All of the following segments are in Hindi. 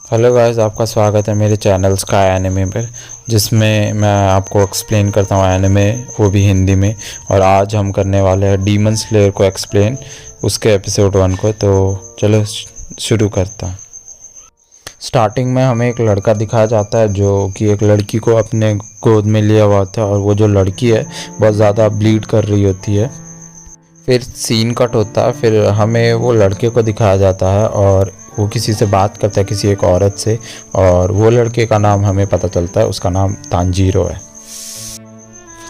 हेलो गाइस, आपका स्वागत है मेरे चैनल स्काई एनिमे पर, जिसमें मैं आपको एक्सप्लेन करता हूँ एनिमे, वो भी हिंदी में। और आज हम करने वाले हैं डीमन स्लेयर को एक्सप्लेन, उसके एपिसोड 1 को। तो चलो शुरू करता हूँ। स्टार्टिंग में हमें एक लड़का दिखाया जाता है जो कि एक लड़की को अपने गोद में लिया हुआ था, और वो जो लड़की है बहुत ज़्यादा ब्लीड कर रही होती है। फिर सीन कट होता है, फिर हमें वो लड़के को दिखाया जाता है और वो किसी से बात करता है, किसी एक औरत से। और वो लड़के का नाम हमें पता चलता है, उसका नाम तांजीरो है।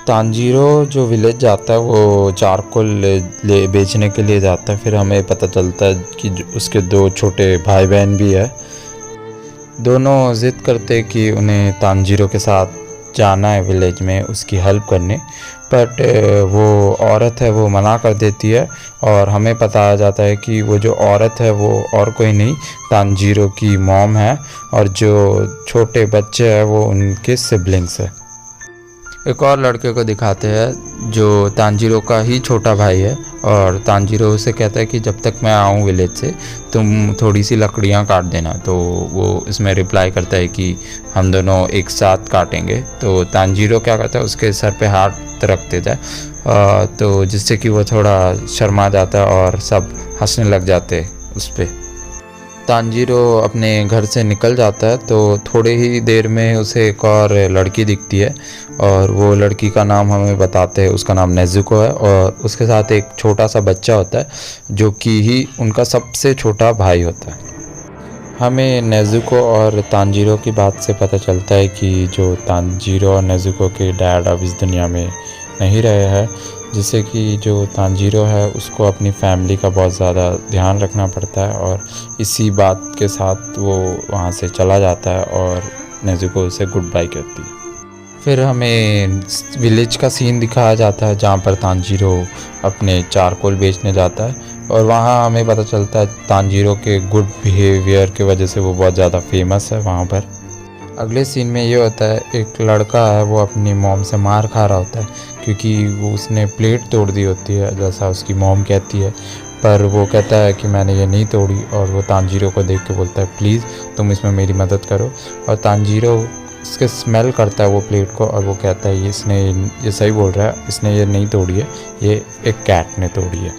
तांजीरो जो विलेज जाता है वो चारकोल ले बेचने के लिए जाता है। फिर हमें पता चलता है कि उसके 2 छोटे भाई बहन भी है। दोनों ज़िद करते कि उन्हें तांजीरो के साथ जाना है विलेज में उसकी हेल्प करने, बट वो औरत है वो मना कर देती है। और हमें बताया जाता है कि वो जो औरत है वो और कोई नहीं, तांजीरो की मॉम है, और जो छोटे बच्चे हैं वो उनके सिबलिंग्स है। एक और लड़के को दिखाते हैं जो तांजीरो का ही छोटा भाई है, और तांजीरो उसे कहता है कि जब तक मैं आऊँ विलेज से तुम थोड़ी सी लकड़ियाँ काट देना। तो वो इसमें रिप्लाई करता है कि हम दोनों एक साथ काटेंगे। तो तांजीरो क्या करता है, उसके सर पे हाथ रख देता है, तो जिससे कि वो थोड़ा शर्मा जाता है और सब हंसने लग जाते हैं उस पर। तांजीरो अपने घर से निकल जाता है तो थोड़े ही देर में उसे एक और लड़की दिखती है, और वो लड़की का नाम हमें बताते हैं, उसका नाम नेजुको है। और उसके साथ एक छोटा सा बच्चा होता है जो कि ही उनका सबसे छोटा भाई होता है। हमें नेजुको और तांजीरो की बात से पता चलता है कि जो तांजीरो और नेजुको के डैड अब इस दुनिया में नहीं रहे हैं, जिससे कि जो तांजीरो है उसको अपनी फैमिली का बहुत ज़्यादा ध्यान रखना पड़ता है। और इसी बात के साथ वो वहाँ से चला जाता है और नेजुको उसे गुड बाय कहती है। फिर हमें विलेज का सीन दिखाया जाता है जहाँ पर तांजीरो अपने चारकोल बेचने जाता है, और वहाँ हमें पता चलता है तांजीरो के गुड बिहेवियर की वजह से वो बहुत ज़्यादा फेमस है वहाँ पर। अगले सीन में ये होता है, एक लड़का है वो अपनी मॉम से मार खा रहा होता है क्योंकि वो उसने प्लेट तोड़ दी होती है जैसा उसकी मॉम कहती है। पर वो कहता है कि मैंने ये नहीं तोड़ी, और वो तांजीरो को देख के बोलता है प्लीज़ तुम इसमें मेरी मदद करो। और तांजीरो इसके स्मेल करता है वो प्लेट को, और वो कहता है ये सही बोल रहा है, इसने ये नहीं तोड़ी है, ये एक कैट ने तोड़ी है।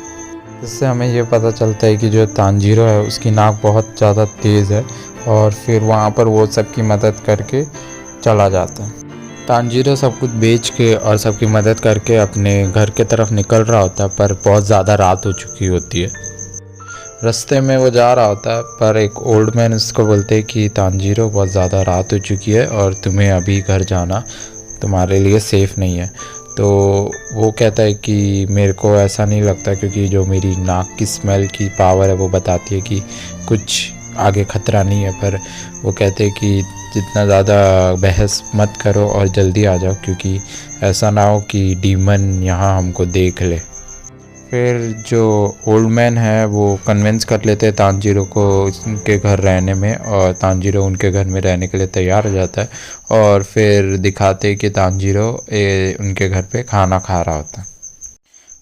इससे हमें ये पता चलता है कि जो तांजीरो है उसकी नाक बहुत ज़्यादा तेज़ है, और फिर वहाँ पर वो सबकी मदद करके चला जाता है। तांजीरो सब कुछ बेच के और सबकी मदद करके अपने घर के तरफ निकल रहा होता है, पर बहुत ज़्यादा रात हो चुकी होती है। रास्ते में वो जा रहा होता है, पर एक ओल्ड मैन उसको बोलते हैं कि तांजीरो बहुत ज़्यादा रात हो चुकी है और तुम्हें अभी घर जाना तुम्हारे लिए सेफ़ नहीं है। तो वो कहता है कि मेरे को ऐसा नहीं लगता, क्योंकि जो मेरी नाक की स्मेल की पावर है वो बताती है कि कुछ आगे ख़तरा नहीं है। पर वो कहते हैं कि जितना ज़्यादा बहस मत करो और जल्दी आ जाओ, क्योंकि ऐसा ना हो कि डीमन यहाँ हमको देख ले। फिर जो ओल्ड मैन है वो कन्विंस कर लेते हैं तांजीरो को उनके घर रहने में, और तांजीरो उनके घर में रहने के लिए तैयार हो जाता है। और फिर दिखाते कि तांजीरो उनके घर पे खाना खा रहा होता है।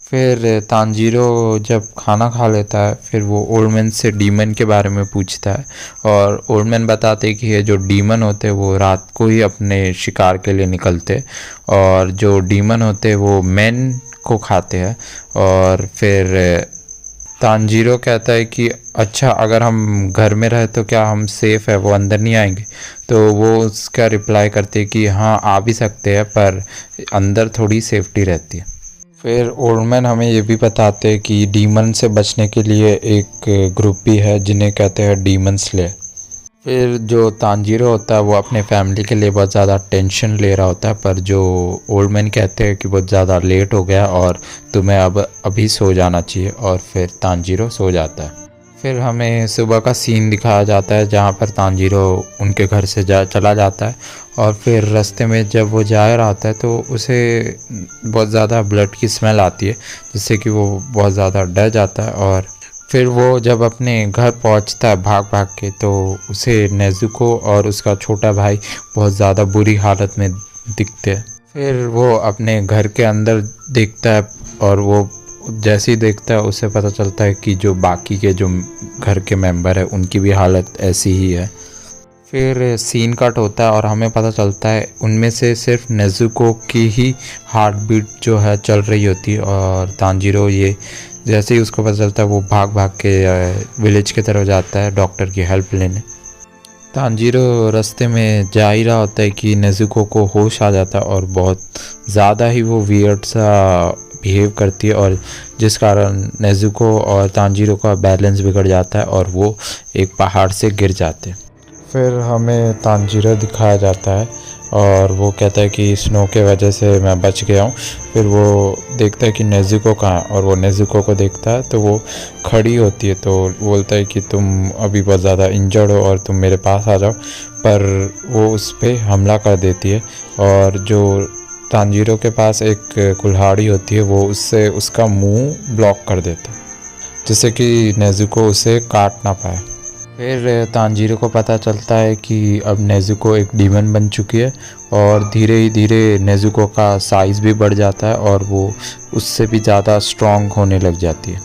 फिर तांजीरो जब खाना खा लेता है फिर वो ओल्ड मैन से डीमन के बारे में पूछता है, और ओल्ड मैन बताते कि ये जो डीमन होते वो रात को ही अपने शिकार के लिए निकलते, और जो डीमन होते वो मैन को खाते हैं। और फिर तांजीरो कहता है कि अच्छा अगर हम घर में रहे तो क्या हम सेफ़ है, वो अंदर नहीं आएंगे। तो वो उसका रिप्लाई करते कि हाँ आ भी सकते हैं, पर अंदर थोड़ी सेफ्टी रहती है। फिर ओल्ड मैन हमें ये भी बताते हैं कि डीमन से बचने के लिए एक ग्रुप भी है जिन्हें कहते हैं डीमन स्लेयर। फिर जो तांजीरो होता है वो अपने फैमिली के लिए बहुत ज़्यादा टेंशन ले रहा होता है, पर जो ओल्ड मैन कहते हैं कि बहुत ज़्यादा लेट हो गया और तुम्हें अब अभी सो जाना चाहिए, और फिर तांजीरो सो जाता है। फिर हमें सुबह का सीन दिखाया जाता है जहाँ पर तांजीरो उनके घर से चला जाता है, और फिर रास्ते में जब वो जा रहा होता है तो उसे बहुत ज़्यादा ब्लड की स्मेल आती है, जिससे कि वो बहुत ज़्यादा डर जाता है। और फिर वो जब अपने घर पहुंचता है भाग भाग के, तो उसे नेजुको और उसका छोटा भाई बहुत ज़्यादा बुरी हालत में दिखते हैं। फिर वो अपने घर के अंदर देखता है, और वो जैसे ही देखता है उसे पता चलता है कि जो बाकी के जो घर के मेंबर है उनकी भी हालत ऐसी ही है। फिर सीन कट होता है और हमें पता चलता है उनमें से सिर्फ नेज़ुको की ही हार्ट बीट जो है चल रही होती है। और तांजीरो ये जैसे ही उसको पता चलता है वो भाग भाग के विलेज की तरफ जाता है डॉक्टर की हेल्प लेने। तांजीरो रास्ते में जा ही रहा होता है कि नेज़ुको को होश आ जाता है और बहुत ज़्यादा ही वो वियर्ड सा बिहेव करती है, और जिस कारण नेज़ुको और तांजीरो का बैलेंस बिगड़ जाता है और वो एक पहाड़ से गिर जाते हैं। फिर हमें तांजीरो दिखाया जाता है और वो कहता है कि स्नो के वजह से मैं बच गया हूँ। फिर वो देखता है कि नेज़ुको कहाँ है, और वो नेज़ुको को देखता है तो वो खड़ी होती है। तो बोलता है कि तुम अभी बहुत ज़्यादा इंजर्ड हो और तुम मेरे पास आ जाओ, पर वो उस पर हमला कर देती है। और जो तांजीरो के पास एक कुल्हाड़ी होती है वो उससे उसका मुंह ब्लॉक कर देता है, जिससे कि नेज़ुको उसे काट ना पाए। फिर तांजीरो को पता चलता है कि अब नेज़ुको एक डीमन बन चुकी है, और धीरे ही धीरे नेज़ुको का साइज़ भी बढ़ जाता है और वो उससे भी ज़्यादा स्ट्रॉन्ग होने लग जाती है।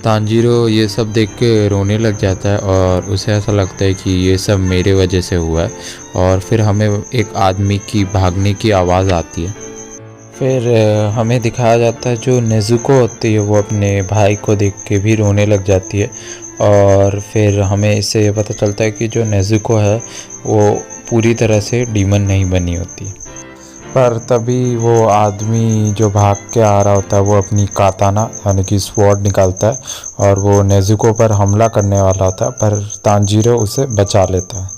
तांजीरो ये सब देख के रोने लग जाता है और उसे ऐसा लगता है कि ये सब मेरे वजह से हुआ है। और फिर हमें एक आदमी की भागने की आवाज़ आती है। फिर हमें दिखाया जाता है जो नेज़ुको होती है वो अपने भाई को देख के भी रोने लग जाती है। और फिर हमें इससे ये पता चलता है कि जो नेज़ुको है वो पूरी तरह से डीमन नहीं बनी होती। पर तभी वो आदमी जो भाग के आ रहा होता है वो अपनी काताना यानी कि स्वॉर्ड निकालता है और वो नेज़ुको पर हमला करने वाला होता है, पर तांजीरो उसे बचा लेता है।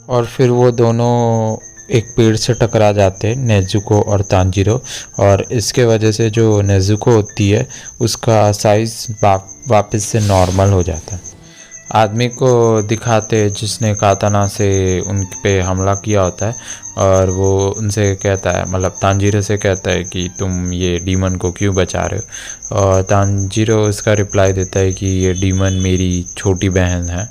और फिर वो दोनों एक पेड़ से टकरा जाते हैं, नेज़ुको और तांजीरो, और इसके वजह से जो नेज़ुको होती है उसका साइज़ वापस से नॉर्मल हो जाता है। आदमी को दिखाते जिसने काताना से उन पे हमला किया होता है, और वो उनसे कहता है, मतलब तांजीरो से कहता है कि तुम ये डीमन को क्यों बचा रहे हो। और तांजीरो उसका रिप्लाई देता है कि ये डीमन मेरी छोटी बहन है।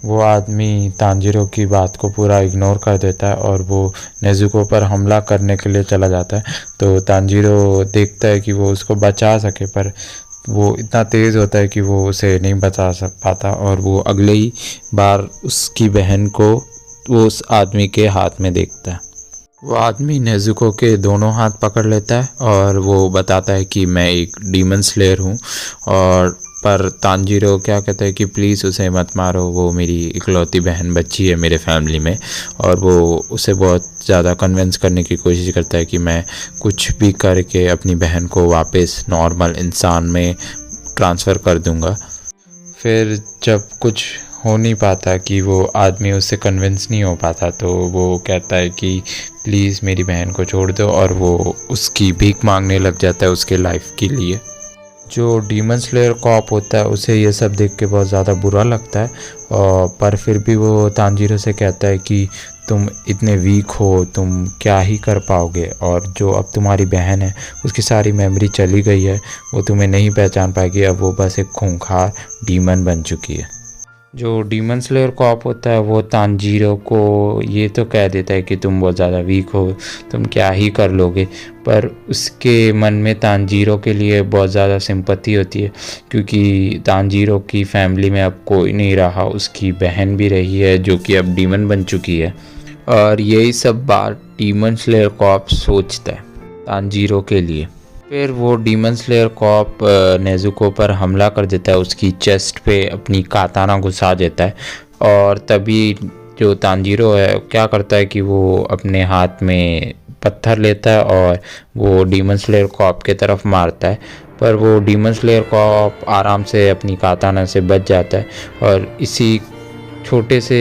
वो आदमी तांजीरो की बात को पूरा इग्नोर कर देता है और वो नेज़ुको पर हमला करने के लिए चला जाता है। तो तांजीरो देखता है कि वो उसको बचा सके, पर वो इतना तेज़ होता है कि वो उसे नहीं बचा पाता, और वो अगले ही बार उसकी बहन को वो उस आदमी के हाथ में देखता है। वो आदमी नेज़ुको के दोनों हाथ पकड़ लेता है और वो बताता है कि मैं एक डीमन स्लेयर हूँ। और पर तांजीरो क्या कहता है कि प्लीज़ उसे मत मारो, वो मेरी इकलौती बहन बच्ची है मेरे फैमिली में। और वो उसे बहुत ज़्यादा कन्विंस करने की कोशिश करता है कि मैं कुछ भी करके अपनी बहन को वापस नॉर्मल इंसान में ट्रांसफ़र कर दूंगा। फिर जब कुछ हो नहीं पाता कि वो आदमी उससे कन्विंस नहीं हो पाता, तो वो कहता है कि प्लीज़ मेरी बहन को छोड़ दो, और वो उसकी भीख मांगने लग जाता है उसके लाइफ के लिए। जो डीमन स्लेयर कॉप होता है उसे ये सब देख के बहुत ज़्यादा बुरा लगता है, पर फिर भी वो तांजीरो से कहता है कि तुम इतने वीक हो, तुम क्या ही कर पाओगे, और जो अब तुम्हारी बहन है उसकी सारी मेमोरी चली गई है, वो तुम्हें नहीं पहचान पाएगी, अब वो बस एक खूंखार डीमन बन चुकी है। जो डीमन स्लेयर कॉप होता है वो तांजीरो को ये तो कह देता है कि तुम बहुत ज़्यादा वीक हो, तुम क्या ही कर लोगे, पर उसके मन में तांजीरो के लिए बहुत ज़्यादा सिंपैथी होती है, क्योंकि तांजीरो की फैमिली में अब कोई नहीं रहा, उसकी बहन भी रही है जो कि अब डीमन बन चुकी है। और यही सब बात डीमन स्लेयर कॉप सोचता है तांजीरो के लिए। फिर वो डीमन स्लेयर कॉप नेज़ुको पर हमला कर देता है, उसकी चेस्ट पे अपनी काताना घुसा देता है। और तभी जो तांजीरो है क्या करता है कि वो अपने हाथ में पत्थर लेता है और वो डीमन स्लेयर कॉप के तरफ मारता है, पर वो डीमन स्लेयर कॉप आराम से अपनी काताना से बच जाता है। और इसी छोटे से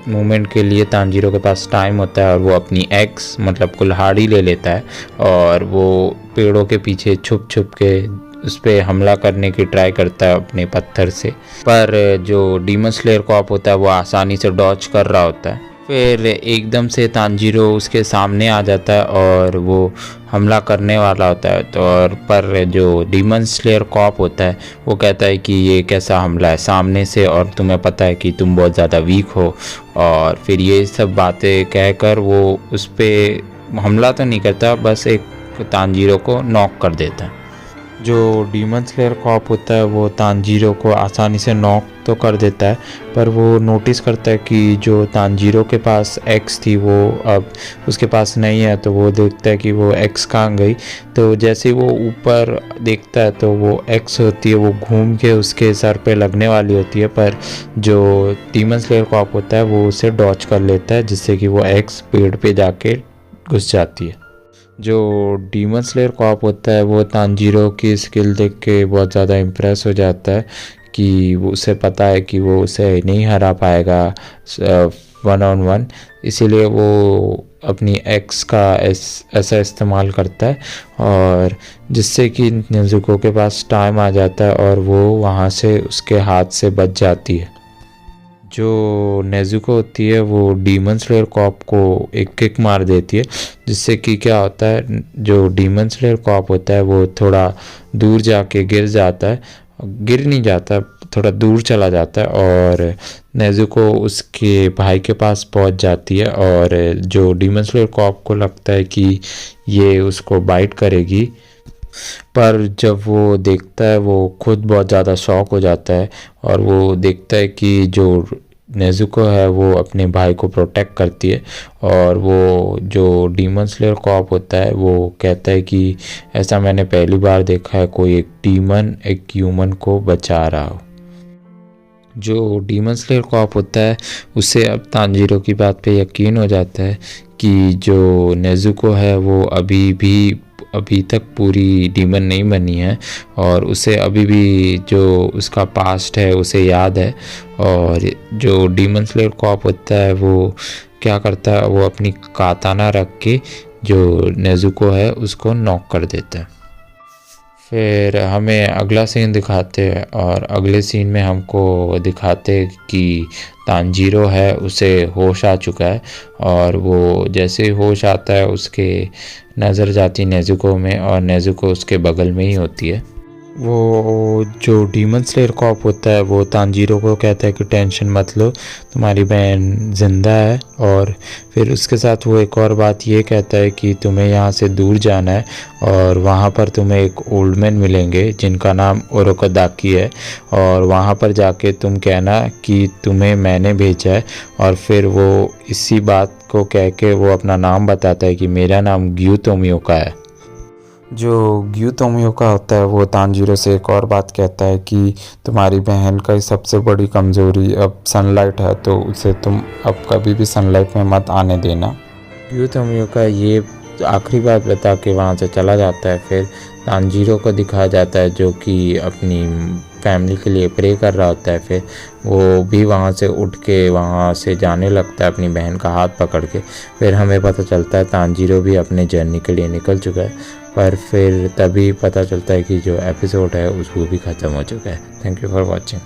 मूवमेंट के लिए तांजीरो के पास टाइम होता है और वो अपनी एक्स मतलब कुल्हाड़ी ले लेता है और वो पेड़ों के पीछे छुप छुप के उस पर हमला करने की ट्राई करता है अपने पत्थर से। पर जो डीमन स्लेयर कॉप होता है वो आसानी से डॉच कर रहा होता है। फिर एकदम से तांजीरो उसके सामने आ जाता है और वो हमला करने वाला होता है। तो और पर जो डीमन स्लेयर कॉप होता है वो कहता है कि ये कैसा हमला है सामने से, और तुम्हें पता है कि तुम बहुत ज़्यादा वीक हो। और फिर ये सब बातें कहकर वो उस पर हमला तो नहीं करता, बस एक तांजीरो को नॉक कर देता है। जो डीमन स्लेयर कॉप होता है वो तानजीरो को आसानी से नॉक तो कर देता है, पर वो नोटिस करता है कि जो तानजीरो के पास एक्स थी वो अब उसके पास नहीं है। तो वो देखता है कि वो एक्स कहाँ गई। तो जैसे ही वो ऊपर देखता है तो वो एक्स होती है वो घूम के उसके सर पे लगने वाली होती है, पर जो डीमन स्लेयर कॉप होता है वो उसे डॉच कर लेता है, जिससे कि वो एक्स पेड़ पे जाके घुस जाती है। जो डीमन स्लेयर कॉप होता है वो तानजीरो की स्किल देख के बहुत ज़्यादा इम्प्रेस हो जाता है कि उसे पता है कि वो उसे नहीं हरा पाएगा 1-on-1। इसीलिए वो अपनी एक्स का ऐसा इस्तेमाल करता है, और जिससे कि नेज़ुको के पास टाइम आ जाता है और वो वहाँ से उसके हाथ से बच जाती है। जो नेज़ुको होती है वो डीमन स्लेयर कॉप को एक किक मार देती है, जिससे कि क्या होता है, जो डीमन स्लेयर कॉप होता है वो थोड़ा दूर जाके गिर जाता है, गिर नहीं जाता, थोड़ा दूर चला जाता है, और नेज़ुको उसके भाई के पास पहुंच जाती है। और जो डीमन स्लेयर कॉप को लगता है कि ये उसको बाइट करेगी, पर जब वो देखता है वो खुद बहुत ज़्यादा शॉक हो जाता है, और वो देखता है कि जो नेज़ुको है वो अपने भाई को प्रोटेक्ट करती है। और वो जो डीमन स्लेयर कॉप होता है वो कहता है कि ऐसा मैंने पहली बार देखा है, कोई एक डीमन एक ह्यूमन को बचा रहा हो। जो डीमन स्लेयर कॉप होता है उसे अब तानजीरो की बात पे यकीन हो जाता है कि जो नेज़ुको है वो अभी तक पूरी डीमन नहीं बनी है, और उसे अभी भी जो उसका पास्ट है उसे याद है। और जो डीमन स्लेयर कॉप होता है वो क्या करता है, वो अपनी काताना रख के जो नेज़ुको है उसको नॉक कर देता है। फिर हमें अगला सीन दिखाते हैं, और अगले सीन में हमको दिखाते कि तानजीरो है उसे होश आ चुका है, और वो जैसे होश आता है उसके नज़र जाती नेज़ुको में, और नेज़ुको उसके बगल में ही होती है। वो जो डीमन स्लेयर कॉप होता है वो तानजीरो को कहता है कि टेंशन मत लो, तुम्हारी बहन ज़िंदा है। और फिर उसके साथ वो एक और बात ये कहता है कि तुम्हें यहाँ से दूर जाना है, और वहाँ पर तुम्हें एक ओल्ड मैन मिलेंगे जिनका नाम ओरोकोदाकी है, और वहाँ पर जाके तुम कहना कि तुम्हें मैंने भेजा है। और फिर वो इसी बात को कह के वो अपना नाम बताता है कि मेरा नाम ग्यूतोमियोका है। जो ग्यूतोमियोका होता है वो तानजीरो से एक और बात कहता है कि तुम्हारी बहन का सबसे बड़ी कमज़ोरी अब सनलाइट है, तो उसे तुम अब कभी भी सनलाइट में मत आने देना। ग्यूतोमियोका ये आखिरी बात बता के वहाँ से चला जाता है। फिर तानजीरो को दिखाया जाता है जो कि अपनी फैमिली के लिए प्रे कर रहा होता है। फिर वो भी वहाँ से उठ के वहाँ से जाने लगता है अपनी बहन का हाथ पकड़ के। फिर हमें पता चलता है तानजीरो भी अपने जर्नी के लिए निकल चुका है, पर फिर तभी पता चलता है कि जो एपिसोड है वो भी ख़त्म हो चुका है। Thank you for watching.